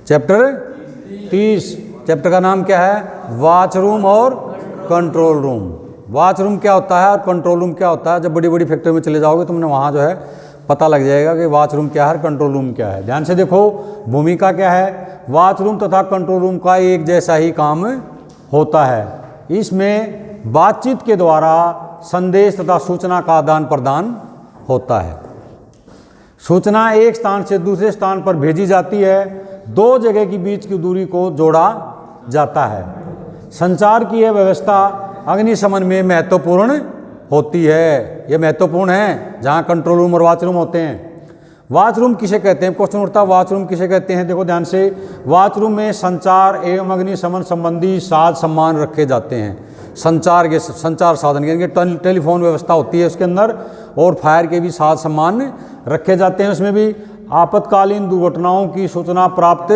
Chapter 30। Chapter का नाम क्या है? वॉचरूम और कंट्रोल रूम। वॉचरूम क्या होता है और कंट्रोल रूम क्या होता है? जब बड़ी बड़ी फैक्ट्री में चले जाओगे तुमने वहाँ जो है पता लग जाएगा कि वॉचरूम क्या है और कंट्रोल रूम क्या है। ध्यान से देखो, भूमिका क्या है? वॉचरूम तथा कंट्रोल रूम का एक जैसा ही काम होता है। इसमें बातचीत के द्वारा संदेश तथा सूचना का आदान प्रदान होता है। सूचना एक स्थान से दूसरे स्थान पर भेजी जाती है, दो जगह के बीच की दूरी को जोड़ा जाता है। संचार की यह व्यवस्था अग्निशमन में महत्वपूर्ण होती है। यह महत्वपूर्ण है जहाँ कंट्रोल रूम और वॉचरूम होते हैं। वॉचरूम किसे कहते हैं? क्वेश्चन उठता है, वॉचरूम किसे कहते हैं? देखो ध्यान से, वॉचरूम में संचार एवं अग्निशमन संबंधी साज सामान रखे जाते हैं। संचार साधन यानी टेलीफोन व्यवस्था होती है उसके अंदर, और फायर के भी साज सामान रखे जाते हैं। उसमें भी आपातकालीन दुर्घटनाओं की सूचना प्राप्त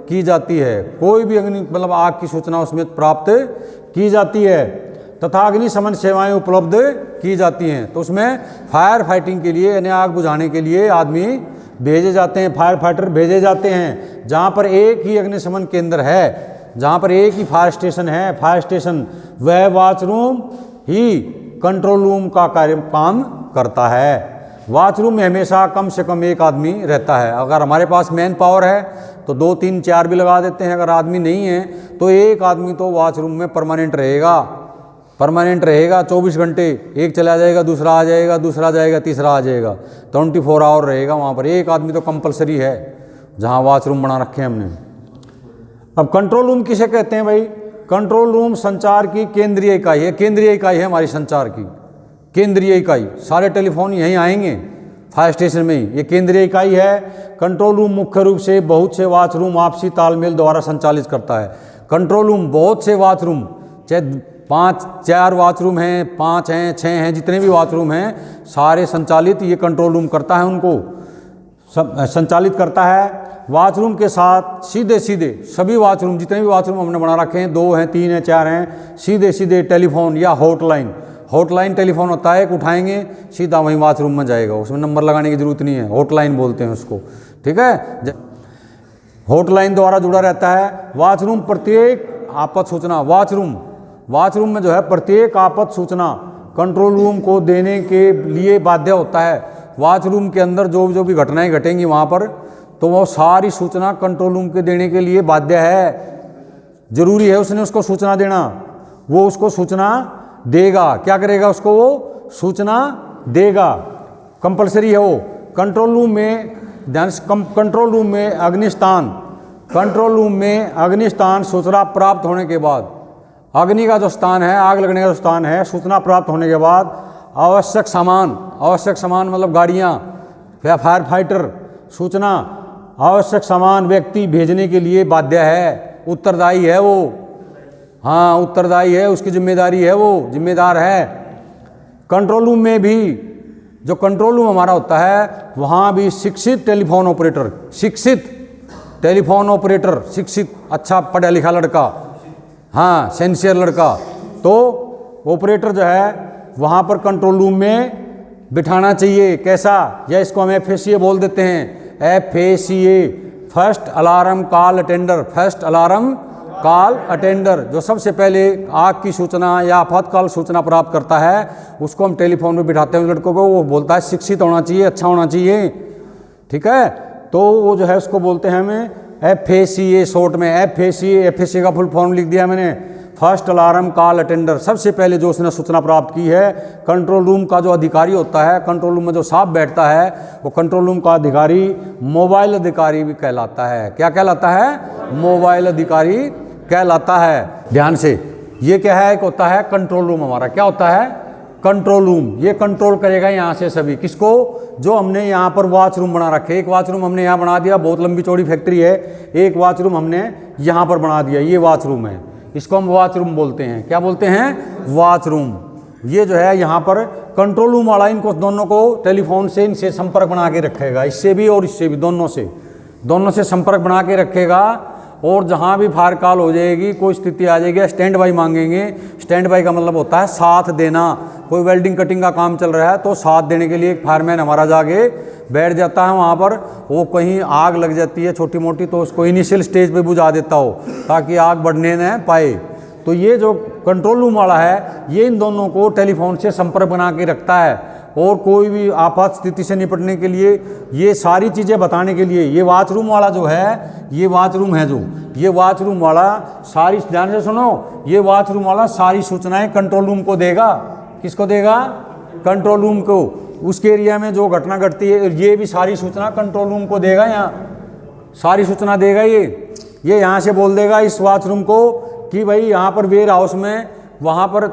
की जाती है। कोई भी मतलब आग की सूचना उसमें प्राप्त की जाती है तथा अग्निशमन सेवाएं उपलब्ध की जाती हैं। तो उसमें फायर फाइटिंग के लिए यानी आग बुझाने के लिए आदमी भेजे जाते हैं, फायर फाइटर भेजे जाते हैं। जहाँ पर एक ही अग्निशमन केंद्र है, जहाँ पर एक ही फायर स्टेशन है, फायर स्टेशन, वह वॉचरूम ही कंट्रोल रूम का काम करता है। वॉचरूम में हमेशा कम से कम एक आदमी रहता है। अगर हमारे पास मैन पावर है तो 2, 3, 4 भी लगा देते हैं। अगर आदमी नहीं है तो एक आदमी तो वॉचरूम में परमानेंट रहेगा 24 घंटे। एक चला जाएगा, दूसरा आ जाएगा, दूसरा जाएगा, तीसरा आ जाएगा, 24 आवर रहेगा वहाँ पर। एक आदमी तो कंपलसरी है जहाँ वॉचरूम बना रखे हैं हमने। अब कंट्रोल रूम किसे कहते हैं भाई? कंट्रोल रूम संचार की केंद्रीय इकाई है। केंद्रीय इकाई है हमारी संचार की, केंद्रीय इकाई। सारे टेलीफोन यहीं आएंगे फायर स्टेशन में ही, ये केंद्रीय इकाई है। कंट्रोल रूम मुख्य रूप से बहुत से वॉचरूम आपसी तालमेल द्वारा संचालित करता है। कंट्रोल रूम बहुत से वॉचरूम, चाहे 5, 4 वॉचरूम हैं, 5 हैं, 6 हैं, जितने भी वॉचरूम हैं सारे संचालित ये कंट्रोल रूम करता है, उनको संचालित करता है। वॉचरूम के साथ सीधे सभी वॉचरूम, जितने भी वॉचरूम हमने बना रखे हैं, 2 हैं, 3 हैं, 4 हैं, सीधे टेलीफोन या हॉटलाइन टेलीफोन होता है। एक उठाएंगे सीधा वहीं वॉचरूम में जाएगा, उसमें नंबर लगाने की जरूरत नहीं है, हॉटलाइन बोलते हैं उसको, ठीक है। हॉटलाइन द्वारा जुड़ा रहता है। वॉचरूम प्रत्येक आपात सूचना, वॉचरूम में जो है प्रत्येक आपात सूचना कंट्रोल रूम को देने के लिए बाध्य होता है। वॉचरूम के अंदर जो भी घटनाएं घटेंगी वहाँ पर, तो वो सारी सूचना कंट्रोल रूम के देने के लिए बाध्य है, जरूरी है उसने उसको सूचना देना। वो उसको सूचना देगा, क्या करेगा? उसको वो सूचना देगा, कंपलसरी है वो। कंट्रोल रूम में कंट्रोल रूम में अग्निस्थान सूचना प्राप्त होने के बाद, अग्नि का जो स्थान है, आग लगने का जो स्थान है, सूचना प्राप्त होने के बाद आवश्यक सामान मतलब गाड़ियाँ या फायर फाइटर, सूचना, आवश्यक सामान व्यक्ति भेजने के लिए बाध्य है, उत्तरदायी है वो। हाँ, उत्तरदायी है, उसकी जिम्मेदारी है, वो जिम्मेदार है। कंट्रोल रूम में भी, जो कंट्रोल रूम हमारा होता है, वहाँ भी शिक्षित टेलीफोन ऑपरेटर, शिक्षित अच्छा पढ़ा लिखा लड़का, हाँ, सेंसियर लड़का, तो ऑपरेटर जो है वहाँ पर कंट्रोल रूम में बिठाना चाहिए। कैसा? या इसको हम FACA बोल देते हैं, FACA, first alarm call attender, जो सबसे पहले आग की सूचना या आपातकाल सूचना प्राप्त करता है, उसको हम टेलीफोन में बिठाते हैं लड़कों को। वो बोलता है शिक्षित होना चाहिए, अच्छा होना चाहिए, ठीक है। तो वो जो है उसको बोलते हैं हमें FACA, शॉर्ट में FACA का फुल फॉर्म लिख दिया मैंने, फर्स्ट अलार्म कॉल अटेंडर। सबसे पहले जो उसने सूचना प्राप्त की है, कंट्रोल रूम का जो अधिकारी होता है, कंट्रोल रूम में जो साहब बैठता है, वो कंट्रोल रूम का अधिकारी मोबाइल अधिकारी भी कहलाता है। क्या कहलाता है? मोबाइल अधिकारी कहलाता है। ध्यान से, ये क्या है? एक होता है कंट्रोल रूम हमारा, क्या होता है? Control room. ये कंट्रोल करेगा यहाँ से सभी, किसको? जो हमने यहाँ पर वॉचरूम बना रखे। एक वॉचरूम हमने यहाँ बना दिया, बहुत लंबी चौड़ी फैक्ट्री है, एक वॉचरूम हमने यहाँ पर बना दिया, ये वॉचरूम है, इसको हम वॉचरूम बोलते हैं। क्या बोलते हैं? वॉचरूम। ये जो है यहाँ पर कंट्रोल रूम वाला इनको दोनों को टेलीफोन से इनसे संपर्क बना के रखेगा, इससे भी और इससे भी, दोनों से संपर्क बना के रखेगा। और जहाँ भी फायर कॉल हो जाएगी, कोई स्थिति आ जाएगी, स्टैंड बाई मांगेंगे। स्टैंड बाई का मतलब होता है साथ देना, कोई वेल्डिंग कटिंग का काम चल रहा है तो साथ देने के लिए एक फायरमैन हमारा जाके बैठ जाता है वहाँ पर। वो कहीं आग लग जाती है छोटी मोटी तो उसको इनिशियल स्टेज पे बुझा देता हो ताकि आग बढ़ने न पाए। तो ये जो कंट्रोल रूम वाला है ये इन दोनों को टेलीफोन से संपर्क बना के रखता है और कोई भी आपात स्थिति से निपटने के लिए ये सारी चीज़ें बताने के लिए। ये वॉचरूम वाला जो है, ये वॉचरूम है जो, ये वॉचरूम वाला सारी, ध्यान से सुनो, ये वॉचरूम वाला सारी सूचनाएं कंट्रोल रूम को देगा। किसको देगा? कंट्रोल रूम को। उसके एरिया में जो घटना घटती है ये भी सारी सूचना कंट्रोल रूम को देगा। यहाँ सारी सूचना देगा ये यहाँ से बोल देगा इस वॉचरूम को कि भाई यहाँ पर वेयर हाउस में वहाँ पर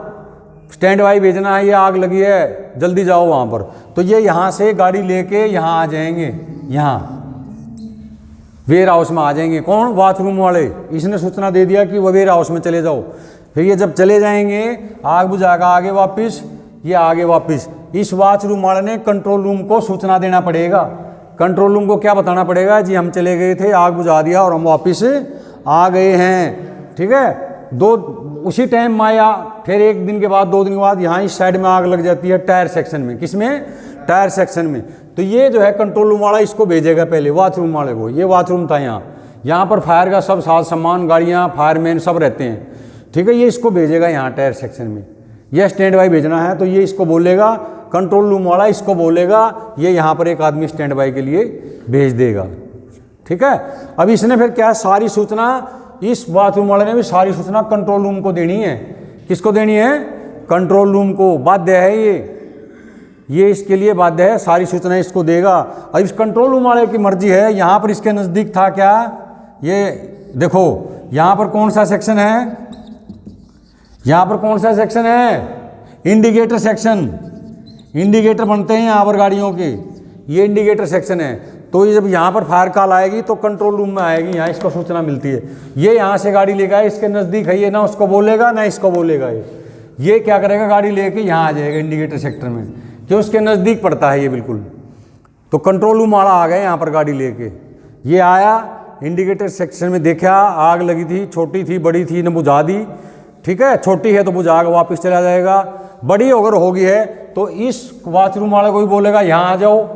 स्टैंड बाई भेजना है, ये आग लगी है, जल्दी जाओ वहाँ पर। तो ये यहाँ से गाड़ी लेके यहाँ आ जाएंगे, यहाँ वेयर हाउस में आ जाएंगे। कौन? वॉचरूम वाले। इसने सूचना दे दिया कि वो वेयर हाउस में चले जाओ। फिर ये जब चले जाएंगे आग बुझाएगा आगे वापस, ये आगे वापस। इस वॉचरूम वाले ने कंट्रोल रूम को सूचना देना पड़ेगा। कंट्रोल रूम को क्या बताना पड़ेगा? जी हम चले गए थे, आग बुझा दिया और हम वापस आ गए हैं। ठीक है, उसी टाइम में आया, फिर एक दिन के बाद 2 दिन के बाद यहाँ इस साइड में आग लग जाती है टायर सेक्शन में। किसमें? टायर सेक्शन में। तो ये जो है कंट्रोल रूम वाला इसको भेजेगा पहले वॉचरूम वाले को। ये वॉचरूम था यहाँ पर फायर का सब साज सामान, गाड़ियाँ, फायरमैन सब रहते हैं। ठीक है, ये इसको भेजेगा यहाँ टायर सेक्शन में। यह स्टैंड बाई भेजना है तो ये इसको बोलेगा, कंट्रोल रूम वाला इसको बोलेगा, ये यहाँ पर एक आदमी स्टैंड बाई के लिए भेज देगा। ठीक है, अब इसने फिर क्या, सारी सूचना, इस बाथरूम वाले ने भी सारी सूचना कंट्रोल रूम को देनी है। किसको देनी है? कंट्रोल रूम को। बाध्य है ये इसके लिए बाध्य है, सारी सूचना इसको देगा। अब इस कंट्रोल रूम वाले की मर्जी है। यहाँ पर इसके नज़दीक था क्या, ये देखो यहाँ पर कौन सा सेक्शन है, यहाँ पर कौन सा सेक्शन है? Indicator section. इंडिकेटर बनते हैं यहाँ पर गाड़ियों के, ये इंडिकेटर सेक्शन है। तो ये जब यहाँ पर फायर कॉल आएगी तो कंट्रोल रूम में आएगी, यहाँ इसको सूचना मिलती है। ये यहाँ से गाड़ी लेगा, इसके नज़दीक है, ये ना उसको बोलेगा ना इसको बोलेगा। ये क्या करेगा, गाड़ी लेके यहाँ आ जाएगा इंडिकेटर सेक्टर में, जो उसके नज़दीक पड़ता है ये बिल्कुल। तो कंट्रोल रूम वाला आ गया यहाँ पर गाड़ी लेके, ये आया इंडिकेटर सेक्शन में, देखा आग लगी थी, छोटी थी बड़ी थी, ने बुझा दी। ठीक है, छोटी है तो बुझा के वापस चला जाएगा, बड़ी अगर होगी है तो इस वॉचरूम वाले को भी बोलेगा यहाँ आ जाओ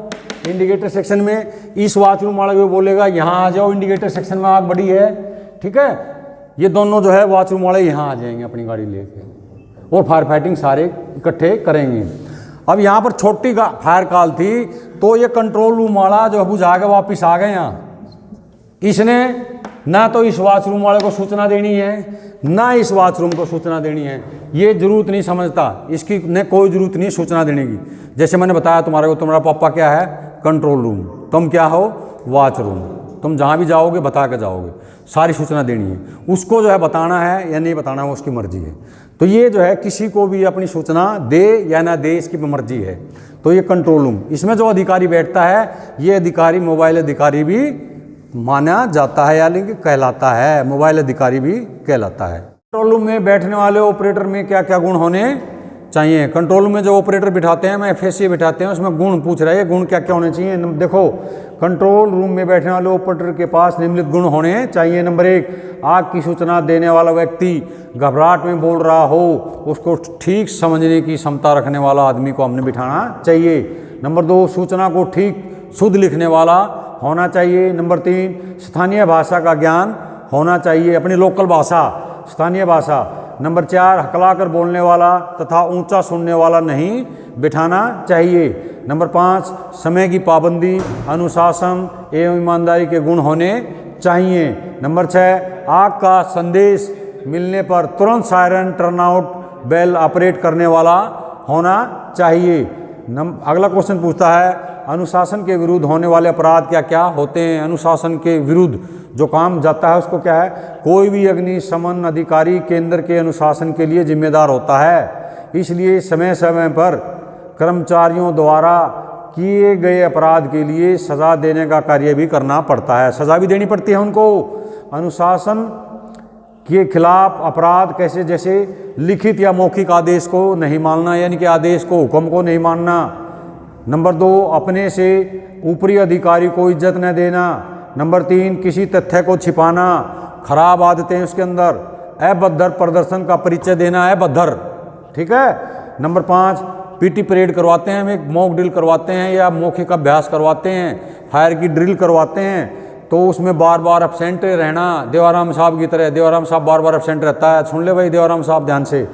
इंडिकेटर सेक्शन में, इस वॉचरूम वाले को बोलेगा यहाँ आ जाओ इंडिकेटर सेक्शन में, आग बड़ी है। ठीक है, ये दोनों जो है वॉचरूम वाले यहाँ आ जाएंगे अपनी गाड़ी लेके और फायर फाइटिंग सारे इकट्ठे करेंगे। अब यहाँ पर छोटी फायर कॉल थी तो ये कंट्रोल रूम वाला जो बुझा के वापस आ गए यहाँ। इसने ना तो इस वॉचरूम वाले को सूचना देनी है ना इस वॉचरूम को सूचना देनी है, ये जरूरत नहीं समझता, इसकी ने कोई जरूरत नहीं सूचना देने की। जैसे मैंने बताया तुम्हारे को, तुम्हारा पापा क्या है? कंट्रोल रूम, तुम क्या हो? वॉचरूम। तुम जहाँ भी जाओगे बता के जाओगे, सारी सूचना देनी है। उसको जो है बताना है या नहीं बताना है उसकी मर्जी है। तो ये जो है किसी को भी अपनी सूचना दे या ना दे इसकी मर्जी है। तो ये कंट्रोल रूम, इसमें जो अधिकारी बैठता है ये अधिकारी मोबाइल अधिकारी भी माना जाता है, यानी कि कहलाता है, मोबाइल अधिकारी भी कहलाता है। कंट्रोल रूम में बैठने वाले ऑपरेटर में क्या क्या गुण होने चाहिए? कंट्रोल रूम में जो ऑपरेटर बिठाते हैं, मैं FSC बिठाते हैं, उसमें गुण पूछ रहा है, गुण क्या क्या होने चाहिए? देखो, कंट्रोल रूम में बैठने वाले ऑपरेटर के पास निम्नलिखित गुण होने चाहिए। नंबर 1, आग की सूचना देने वाला व्यक्ति घबराहट में बोल रहा हो, उसको ठीक समझने की क्षमता रखने वाला आदमी को हमने बिठाना चाहिए। नंबर 2, सूचना को ठीक शुद्ध लिखने वाला होना चाहिए। नंबर 3, स्थानीय भाषा का ज्ञान होना चाहिए, अपनी लोकल भाषा, स्थानीय भाषा। नंबर 4, हकलाकर बोलने वाला तथा ऊंचा सुनने वाला नहीं बिठाना चाहिए। नंबर 5, समय की पाबंदी, अनुशासन एवं ईमानदारी के गुण होने चाहिए। नंबर 6, आग का संदेश मिलने पर तुरंत सायरन टर्नआउट बेल ऑपरेट करने वाला होना चाहिए। अगला क्वेश्चन पूछता है, अनुशासन के विरुद्ध होने वाले अपराध क्या क्या होते हैं? अनुशासन के विरुद्ध जो काम जाता है उसको क्या है? कोई भी अग्निशमन अधिकारी केंद्र के अनुशासन के लिए जिम्मेदार होता है, इसलिए समय समय पर कर्मचारियों द्वारा किए गए अपराध के लिए सज़ा देने का कार्य भी करना पड़ता है, सज़ा भी देनी पड़ती है उनको। अनुशासन के खिलाफ अपराध कैसे? जैसे लिखित या मौखिक आदेश को नहीं मानना, यानी कि आदेश को, हुक्म को नहीं मानना। नंबर 2, अपने से ऊपरी अधिकारी को इज्जत न देना। नंबर 3, किसी तथ्य को छिपाना, खराब आदतें उसके अंदर, अभद्र प्रदर्शन का परिचय देना, अभद्र। ठीक है, नंबर 5, पीटी परेड करवाते हैं, हम एक मॉक ड्रिल करवाते हैं या मौखिक अभ्यास करवाते हैं, फायर की ड्रिल करवाते हैं, तो उसमें बार बार एब्सेंट रहना, देवाराम साहब की तरह। देवाराम साहब बार बार एब्सेंट रहता है, सुन ले भाई देवाराम साहब ध्यान से।